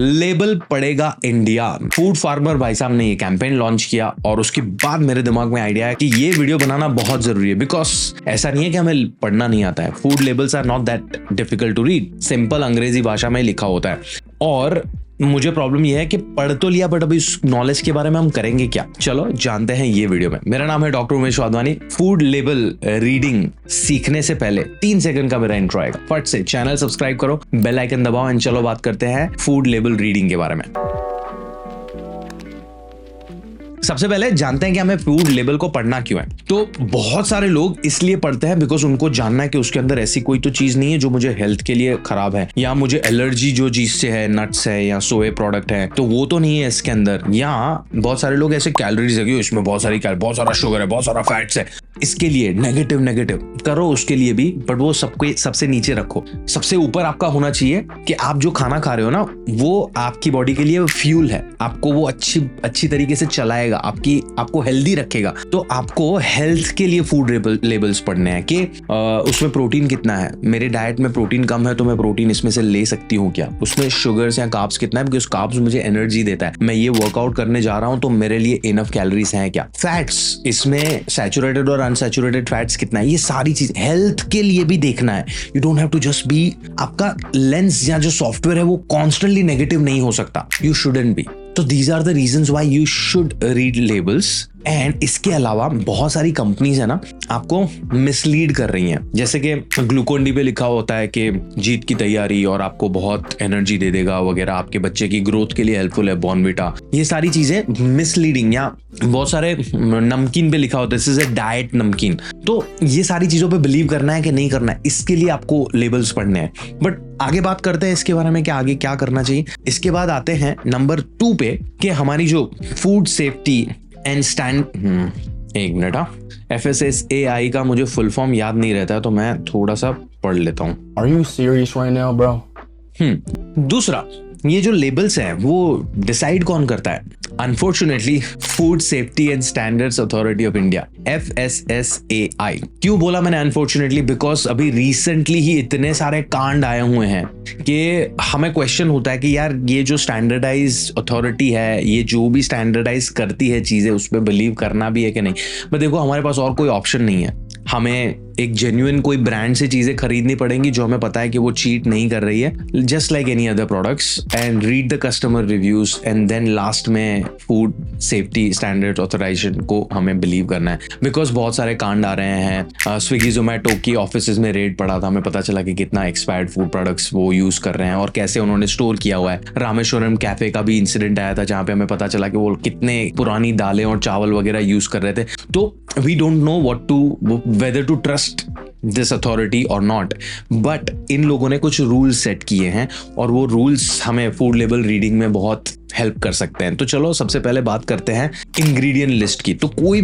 Label पड़ेगा India. Food farmer भाई साहब ने ये कैंपेन लॉन्च किया और उसके बाद मेरे दिमाग में आइडिया है कि ये वीडियो बनाना बहुत जरूरी है, बिकॉज ऐसा नहीं है कि हमें पढ़ना नहीं आता है। Food labels are not that difficult to read, simple अंग्रेजी भाषा में लिखा होता है। और मुझे प्रॉब्लम यह है कि पढ़ तो लिया, बट अभी इस नॉलेज के बारे में हम करेंगे क्या, चलो जानते हैं ये वीडियो में। मेरा नाम है doctor Umesh Wadhwani. Food label reading सीखने से पहले 3 सेकंड का मेरा इंट्रो आएगा। फट से चैनल सब्सक्राइब करो, बेल आइकन दबाओ एंड चलो बात करते हैं फूड लेबल रीडिंग के बारे में। सबसे पहले जानते हैं कि हमें फूड लेबल को पढ़ना क्यों है। तो बहुत सारे लोग इसलिए पढ़ते हैं बिकॉज उनको जानना है कि उसके अंदर ऐसी कोई तो चीज नहीं है जो मुझे हेल्थ के लिए खराब है, या मुझे एलर्जी जो चीज से है, नट्स है या सोए प्रोडक्ट है, तो वो तो नहीं है इसके अंदर। या बहुत सारे लोग ऐसे कैलोरीज है कि इसमें बहुत सारा शुगर है, बहुत सारा फैट्स है, इसके लिए नेगेटिव करो, उसके लिए भी, बट वो सबको सबसे नीचे रखो। सबसे ऊपर आपका होना चाहिए कि आप जो खाना खा रहे हो ना, वो आपकी बॉडी के लिए फ्यूल है, आपको वो अच्छी तरीके से चलाएगा, आपको हेल्दी रखेगा। तो आपको हेल्थ के लिए फूड लेबल्स पढ़ने हैं कि उसमें प्रोटीन कितना है, मेरे डाइट में प्रोटीन कम है तो मैं प्रोटीन इसमें से ले सकती हूँ क्या, उसमें शुगर्स या कार्ब्स कितना है, बिकॉज कार्ब्स मुझे एनर्जी देता है, मैं ये वर्कआउट करने जा रहा हूँ तो मेरे लिए इनफ कैलोरीज हैं क्या, फैट्स इसमें सैचुरेटेड और अनसैचुरेटेड फैट्स कितना है, ये सारी चीज हेल्थ के लिए भी देखना है। You don't have to just be, आपका लेंस या जो सॉफ्टवेयर है वो कॉन्स्टेंटली नेगेटिव नहीं हो सकता, यू शुडंट बी। तो these are the reasons why you should read labels. And इसके अलावा बहुत सारी कंपनीज है ना आपको मिसलीड कर रही हैं, जैसे कि ग्लूकोन डी पे लिखा होता है कि जीत की तैयारी और आपको बहुत एनर्जी दे देगा वगैरह, आपके बच्चे की ग्रोथ के लिए हेल्पफुल है बॉर्नविटा, ये सारी चीजें मिसलीडिंग। या बहुत सारे नमकीन पे लिखा होता है दिस इज अ डाइट नमकीन। तो ये सारी चीजों पे बिलीव करना है कि नहीं करना है, इसके लिए आपको लेबल्स पढ़ने हैं। बट आगे बात करते हैं इसके बारे में कि आगे क्या करना चाहिए। इसके बाद आते हैं नंबर 2 पे कि हमारी जो फूड सेफ्टी एंड एक मिनट, FSSAI का मुझे फुल फॉर्म याद नहीं रहता है तो मैं थोड़ा सा पढ़ लेता हूँ। Are you serious right now, bro? दूसरा, ये जो लेबल्स हैं वो डिसाइड कौन करता है? Unfortunately food safety and standards authority of India, FSSAI। क्यों बोला मैंने अनफॉर्चुनेटली? बिकॉज अभी रिसेंटली ही इतने सारे कांड आए हुए हैं कि हमें क्वेश्चन होता है कि यार ये जो स्टैंडर्डाइज अथॉरिटी है, ये जो भी स्टैंडर्डाइज करती है चीजें, उस पर बिलीव करना भी है कि नहीं। बट देखो हमारे पास और कोई ऑप्शन नहीं है, हमें एक जेन्युइन कोई ब्रांड से चीजें खरीदनी पड़ेंगी जो हमें पता है कि वो चीट नहीं कर रही है, just like any other products, and read the customer reviews and then last में फूड सेफ्टी स्टैंडर्ड ऑथराइजेशन को हमें बिलीव करना है। बिकॉज बहुत सारे कांड आ रहे हैं, स्विगी जोमेटो की ऑफिस में रेड पड़ा था, हमें पता चला कि कितना एक्सपायर्ड फूड प्रोडक्ट्स वो यूज कर रहे हैं और कैसे उन्होंने स्टोर किया हुआ है। रामेश्वरम कैफे का भी इंसिडेंट आया था जहां पे हमें पता चला कि वो कितने पुरानी दालें और चावल वगैरह यूज कर रहे थे। तो we don't know what to, whether to trust this authority और नॉट, बट इन लोगों ने कुछ रूल्स सेट किए हैं और वो रूल्स हमें फूड लेबल रीडिंग में बहुत हेल्प कर सकते हैं। तो चलो सबसे पहले बात करते हैं इंग्रेडिएंट लिस्ट की। तो कोई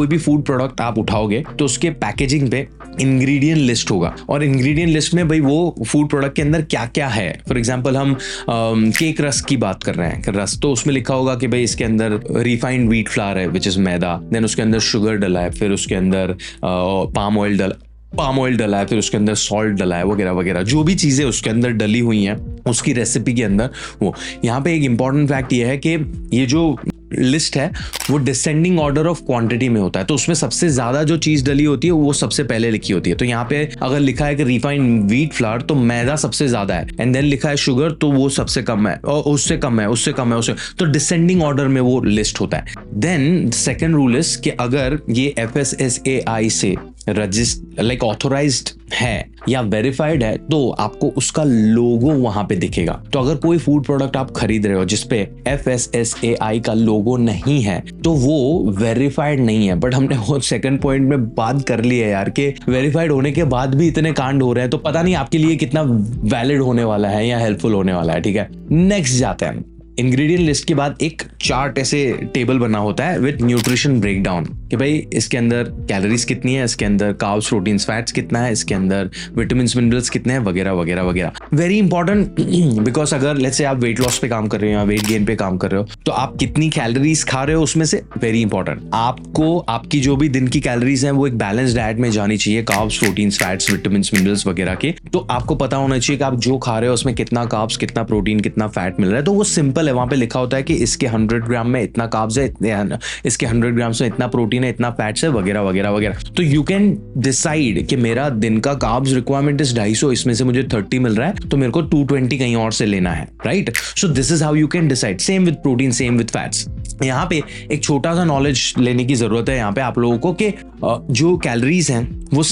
भी फूड प्रोडक्ट आप उठाओगे तो उसके पैकेजिंग पे इंग्रेडिएंट लिस्ट होगा, और इंग्रेडिएंट लिस्ट में भाई वो फूड प्रोडक्ट के अंदर क्या क्या है। फॉर एग्जांपल हम केक रस्क की बात कर रहे हैं, रस्क, तो उसमें लिखा होगा कि भाई इसके अंदर रिफाइंड व्हीट फ्लावर है विच इज मैदा, देन उसके अंदर शुगर डला है, फिर उसके अंदर पाम ऑयल डला है, फिर उसके अंदर सॉल्ट डला है, वगैरह वगैरह जो भी चीजें उसके अंदर डली हुई हैं उसकी रेसिपी के अंदर। वो यहाँ पे एक इंपॉर्टेंट फैक्ट ये है कि ये जो लिस्ट है वो डिसेंडिंग ऑर्डर ऑफ क्वांटिटी में होता है, तो उसमें सबसे ज्यादा जो चीज डली होती है वो सबसे पहले लिखी होती है। तो यहाँ पे अगर लिखा है कि रिफाइंड व्हीट फ्लावर तो मैदा सबसे ज्यादा है, एंड देन लिखा है शुगर तो वो सबसे कम है, और उससे कम है, तो डिसेंडिंग ऑर्डर में वो लिस्ट होता है। देन सेकेंड रूल इज कि अगर ये FSSAI से रजिस्टर लाइक ऑथोराइज्ड है या वेरीफाइड है तो आपको उसका लोगो वहां पे दिखेगा। तो अगर कोई फूड प्रोडक्ट आप खरीद रहे हो जिसपे FSSAI का लोगो नहीं है तो वो वेरीफाइड नहीं है। बट हमने वो सेकंड पॉइंट में बात कर ली है यार कि वेरीफाइड होने के बाद भी इतने कांड हो रहे हैं, तो पता नहीं आपके लिए कितना वैलिड होने वाला है या हेल्पफुल होने वाला है। ठीक है, नेक्स्ट जाते हैं। इंग्रेडिएंट लिस्ट के बाद एक चार्ट ऐसे टेबल बना होता है विद न्यूट्रिशन ब्रेकडाउन कि भाई इसके अंदर कैलोरीज कितनी है, इसके अंदर कार्ब्स प्रोटीन्स फैट्स कितना है, इसके अंदर विटामिन मिनरल्स कितने हैं, वगैरह वगैरह वगैरह। वेरी इंपॉर्टेंट बिकॉज अगर लेट्स से आप वेट लॉस पे काम कर रहे हो या वेट गेन पे काम कर रहे हो तो आप कितनी कैलोरीज खा रहे हो उसमें से वेरी इंपॉर्टेंट। आपको आपकी जो भी दिन की कैलोरीज हैं वो एक बैलेंस डाइट में जानी चाहिए, carbs proteins fats vitamin minerals वगैरह के। तो आपको पता होना चाहिए कि आप जो खा रहे हो उसमें कितना कार्ब्स कितना प्रोटीन कितना फैट मिल रहा है। तो वो सिंपल है, वहां पे लिखा होता है कि इसके 100 ग्राम में इतना कार्ब्स है, इसके 100 ग्राम में इतना प्रोटीन है, इतना फैट्स है, वगैरह वगैरह वगैरह। तो यू कैन डिसाइड कि मेरा दिन का कार्ब्स रिक्वायरमेंट इज 250, इसमें से मुझे 30 मिल रहा है तो मेरे को 220 कहीं और से लेना है, right. So this is how you can decide. Same with protein, same with fats. यहाँ पे एक छोटा सा नॉलेज लेने की जरूरत है यहाँ पे आप लोगों को कि जो कैलोरीज हैं वो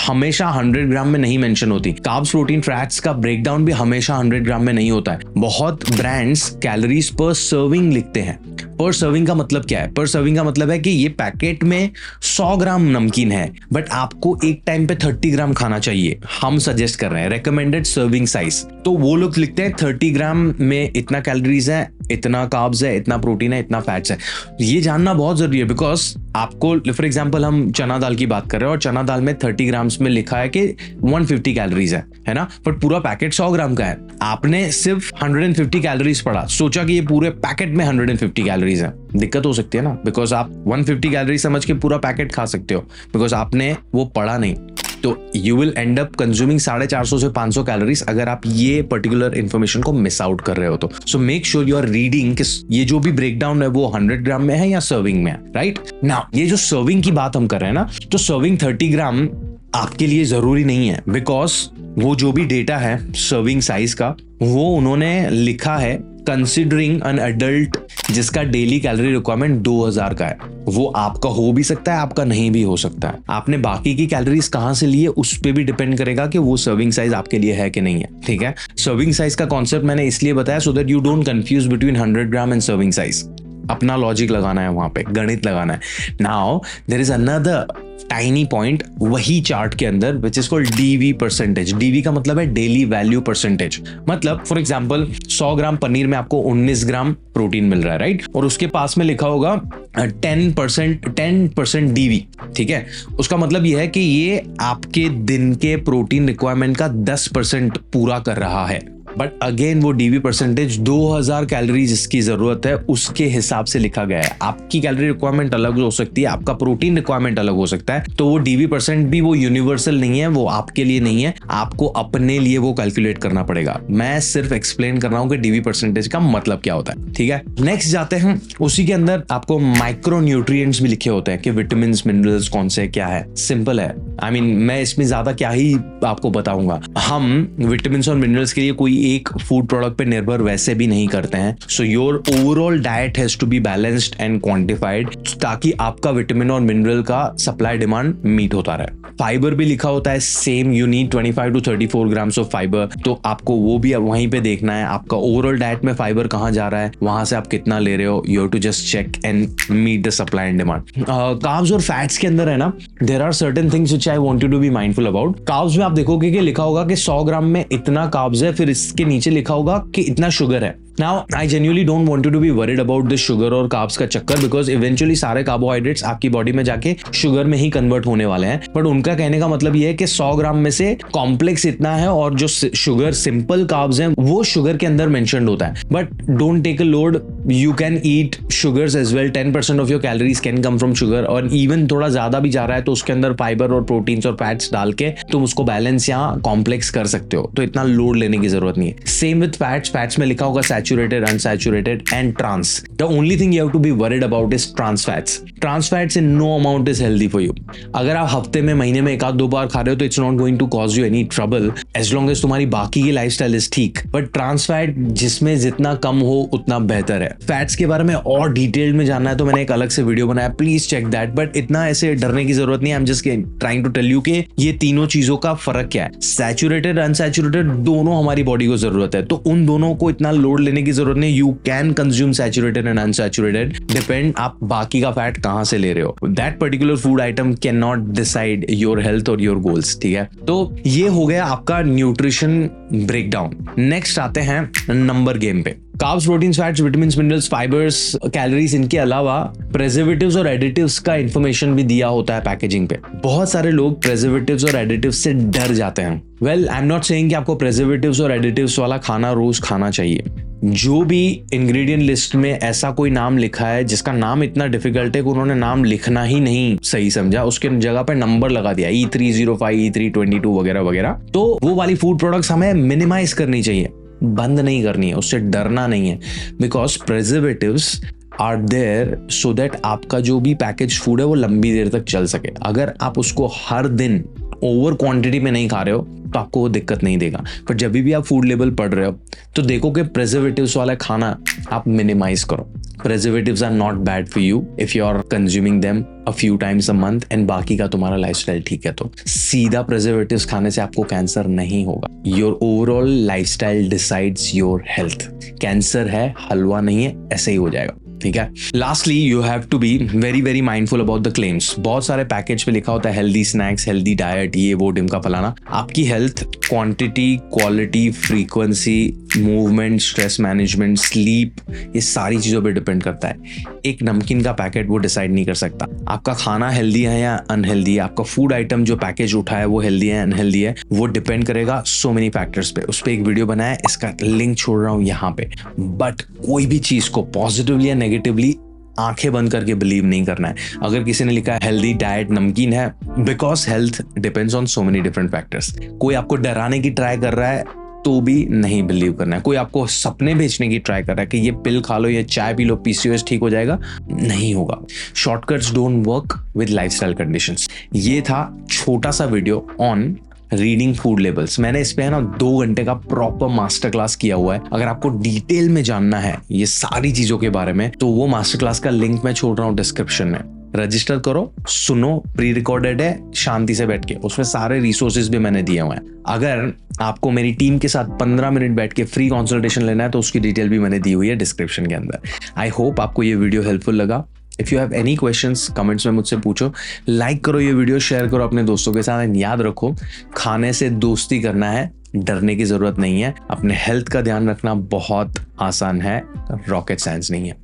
हमेशा 100 ग्राम में नहीं मेंशन होती। कार्ब्स प्रोटीन फैट्स का ब्रेकडाउन भी हमेशा 100 ग्राम में नहीं होता है। बहुत ब्रांड्स कैलोरीज पर सर्विंग लिखते हैं। पर सर्विंग का मतलब क्या है? पर सर्विंग का मतलब है कि ये पैकेट में 100 ग्राम नमकीन है बट आपको एक टाइम पे 30 ग्राम खाना चाहिए। हम सजेस्ट कर रहे हैं रेकमेंडेड सर्विंग साइज, तो वो लोग लिखते हैं 30 ग्राम में इतना कैलोरीज है, इतना कार्ब्स है, इतना प्रोटीन है, इतना फैट्स है। ये जानना बहुत जरूरी है बिकॉज आपको फॉर एग्जांपल हम चना दाल की बात कर रहे हैं और चना दाल में 30 ग्राम्स में लिखा है कि 150 कैलोरीज है ना, बट पूरा पैकेट 100 ग्राम का है। आपने सिर्फ 150 कैलोरीज पढ़ा, सोचा कि ये पूरे पैकेट में 150 कैलोरीज है। दिक्कत हो सकती है ना, बिकॉज आप 150 कैलोरी समझ के पूरा पैकेट खा सकते हो बिकॉज आपने वो पढ़ा नहीं। तो you will end up consuming 450 से 500 कैलोरीज अगर आप ये पर्टिकुलर इंफॉर्मेशन को मिस आउट कर रहे हो तो। So make sure you are reading कि ये जो भी ब्रेकडाउन है वो 100 ग्राम में है या सर्विंग में है, राइट। नाउ ये जो सर्विंग की बात हम कर रहे हैं ना, तो सर्विंग 30 ग्राम आपके लिए जरूरी नहीं है बिकॉज वो जो भी डेटा है सर्विंग साइज का वो उन्होंने लिखा है कंसिडरिंग एन एडल्ट जिसका डेली कैलोरी रिक्वायरमेंट 2000 का है। वो आपका हो भी सकता है, आपका नहीं भी हो सकता है। आपने बाकी की कैलोरीज कहां से लिए उस पे भी डिपेंड करेगा कि वो सर्विंग साइज आपके लिए है कि नहीं है, ठीक है। सर्विंग साइज का कॉन्सेप्ट मैंने इसलिए बताया so that you don't confuse between 100 gram and serving size. अपना लॉजिक लगाना है वहां पे, गणित लगाना है। Now there is another tiny point वही चार्ट के अंदर which is called DV percentage. DV का मतलब है डेली वैल्यू परसेंटेज। मतलब फॉर एग्जांपल 100 ग्राम पनीर में आपको 19 ग्राम प्रोटीन मिल रहा है, राइट, और उसके पास में लिखा होगा 10% डीवी, ठीक है। उसका मतलब यह है कि ये आपके दिन के प्रोटीन रिक्वायरमेंट का 10% पूरा कर रहा है। बट अगेन वो डीवी परसेंटेज 2000 कैलोरी जिसकी जरूरत है उसके हिसाब से लिखा गया है। आपकी कैलोरी रिक्वायरमेंट अलग हो सकती है, आपका प्रोटीन रिक्वायरमेंट अलग हो सकता है, तो वो डीवी परसेंट भी वो यूनिवर्सल नहीं है, वो आपके लिए नहीं है, आपको अपने लिए वो कैलकुलेट करना पड़ेगा। मैं सिर्फ एक्सप्लेन कर रहा हूं कि डीवी परसेंटेज का मतलब क्या होता है, ठीक है। नेक्स्ट जाते हैं, उसी के अंदर आपको माइक्रो न्यूट्रिएंट्स भी लिखे होते हैं कि विटामिन मिनरल्स कौन से क्या है। सिंपल है, आई मीन मैं इसमें ज्यादा क्या ही आपको बताऊंगा। हम विटामिन और मिनरल्स के लिए कोई एक फूड प्रोडक्ट पे निर्भर वैसे भी नहीं करते हैं। So your overall diet has to be balanced and quantified ताकि आपका विटामिन और मिनरल का सप्लाई डिमांड मीट होता रहे। फाइबर भी लिखा होता है same, you need 25 to 34 grams of fibre, तो आपको वो भी वहीं पे देखना है आपका ओवरऑल डाइट में फाइबर कहाँ जा रहा है, वहां से आप कितना ले रहे हो। You have to just check and meet the supply and demand. Carbs और फैट्स के अंदर है ना, there are certain things which I want you to be mindful about. Carbs में आप देखोगे कि लिखा होगा कि 100 ग्राम में इतना कार्ब्स है, फिर इसके नीचे लिखा होगा कि इतना शुगर है। Now, I genuinely don't want you to be worried about this sugar और कार्ब्स का चक्कर because eventually सारे कार्बोहाइड्रेट्स आपकी बॉडी में जाके शुगर में ही कन्वर्ट होने वाले हैं। बट उनका कहने का मतलब ये है कि 100 ग्राम में से कॉम्प्लेक्स इतना है और जो शुगर सिंपल कार्ब्स हैं वो शुगर के अंदर मेंशन्ड होता है। But don't take a load, you can eat sugars as well. 10% of your calories can come from sugar, और इवन थोड़ा ज्यादा भी जा रहा है तो उसके अंदर फाइबर और प्रोटीन्स और फैट्स डाल के तुम उसको बैलेंस या कॉम्प्लेक्स कर सकते हो, तो इतना लोड लेने की जरूरत नहीं है। सेम विद फैट्स, फैट्स में लिखा होगा saturated, unsaturated and trans. The only thing you have to be worried about is trans fats. Trans fats in no amount is healthy for you. अगर आप हफ्ते में महीने में 1-2 बार खा रहे हो तो it's not going to cause you any trouble as long as तुम्हारी बाकी की लाइफस्टाइल is ठीक। बट ट्रांस फैट जिसमें जितना कम हो उतना बेहतर है। फैट्स के बारे में और डिटेल में जानना है तो मैंने एक अलग से वीडियो बनाया, प्लीज चेक दैट। बट इतना ऐसे डरने की जरूरत नहीं है, I am just trying to tell you कि ये तीनों चीजों का फर्क क्या है। सैचुरेटेड अनसैचुरेटेड दोनों हमारी बॉडी को जरूरत है, तो उन दोनों को इतना लोड लेने की जरूरत नहीं। You can consume saturated and unsaturated, depend आप बाकी का फैट कहां कहाँ से ले रहे हो, that particular food item can not decide your health और योर गोल्स, ठीक है। तो ये हो गया आपका न्यूट्रिशन ब्रेकडाउन। नेक्स्ट आते हैं नंबर गेम पे। Carbs, proteins, fats, vitamins, minerals, fibres, calories, इनके अलावा प्रेजर्वेटिव्स और एडिटिव्स का इंफॉर्मेशन भी दिया होता है पैकेजिंग पे। बहुत सारे लोग प्रेजर्वेटिव्स और एडिटिव्स से डर जाते हैं। Well, I am not saying कि आपको प्रेजर्वेटिव्स और एडिटिव्स वाला खाना रोज खाना चाहिए। जो भी इंग्रेडिएंट लिस्ट में ऐसा कोई नाम लिखा है जिसका नाम इतना डिफिकल्ट है कि उन्होंने नाम लिखना ही नहीं सही समझा, उसके जगह पे नंबर लगा दिया E305, E322 वगैरह वगैरह, तो वो वाली फूड प्रोडक्ट्स हमें मिनिमाइज करनी चाहिए, बंद नहीं करनी है, उससे डरना नहीं है। Because preservatives are there so that आपका जो भी पैकेज फूड है वो लंबी देर तक चल सके। अगर आप उसको हर दिन ओवर क्वांटिटी में नहीं खा रहे हो तो आपको वो दिक्कत नहीं देगा। पर जब भी आप फूड लेबल पढ़ रहे हो तो देखो कि प्रिजर्वेटिव्स वाला खाना आप मिनिमाइज करो। Preservatives are not bad for you if you are consuming them a few times a month and बाकी का तुम्हारा लाइफस्टाइल ठीक है तो सीधा preservatives खाने से आपको कैंसर नहीं होगा। Your overall lifestyle decides your health। Cancer है, हलवा नहीं है, ऐसे ही हो जाएगा, ठीक है। Lastly you have to be very very mindful about the claims. बहुत सारे पैकेज पे लिखा होता है हेल्दी स्नैक्स, हेल्दी डाइट, ये वो ढिमका फलाना। आपकी health quantity, quality, frequency, movement, stress management, sleep, ये सारी चीजों पे डिपेंड करता है। एक नमकीन का पैकेट वो डिसाइड नहीं कर सकता आपका खाना हेल्दी है या अनहेल्दी है, आपका फूड आइटम जो पैकेज उठा है वो हेल्दी है अनहेल्दी है, वो डिपेंड करेगा सो मेनी फैक्टर्स पे। उस पर एक वीडियो बनाया है, इसका लिंक छोड़ रहा हूँ यहाँ पे। बट कोई भी चीज को पॉजिटिवली या नेगेटिवली आंखें बंद करके बिलीव नहीं करना है। अगर किसी ने लिखा है हेल्दी डाइट नमकीन है, because health depends on so many different factors. कोई आपको डराने की ट्राई कर रहा है तो भी नहीं बिलीव करना है। कोई आपको सपने बेचने की ट्राई कर रहा है कि ये पिल खा लो, ये चाय पी लो, PCOS ठीक हो जाएगा, नहीं होगा। Shortcuts don't work with lifestyle conditions. ये था छोटा सा video on reading food labels. मैंने इस पे है ना 2 घंटे का प्रॉपर मास्टर क्लास किया हुआ है। अगर आपको डिटेल में जानना है ये सारी चीजों के बारे में तो वो मास्टर क्लास का लिंक मैं छोड़ रहा हूँ डिस्क्रिप्शन में। रजिस्टर करो, सुनो, प्री रिकॉर्डेड है, शांति से बैठ के, उसमें सारे रिसोर्सेज भी मैंने दिए हुए हैं। अगर आपको मेरी टीम के साथ 15 मिनट बैठ के फ्री कंसल्टेशन लेना है तो उसकी डिटेल भी मैंने दी हुई है डिस्क्रिप्शन के अंदर। आई होप आपको ये वीडियो हेल्पफुल लगा। If you have any questions comments में मुझसे पूछो। लाइक करो ये वीडियो, शेयर करो अपने दोस्तों के साथ। एंड याद रखो, खाने से दोस्ती करना है, डरने की जरूरत नहीं है। अपने हेल्थ का ध्यान रखना बहुत आसान है, रॉकेट साइंस नहीं है।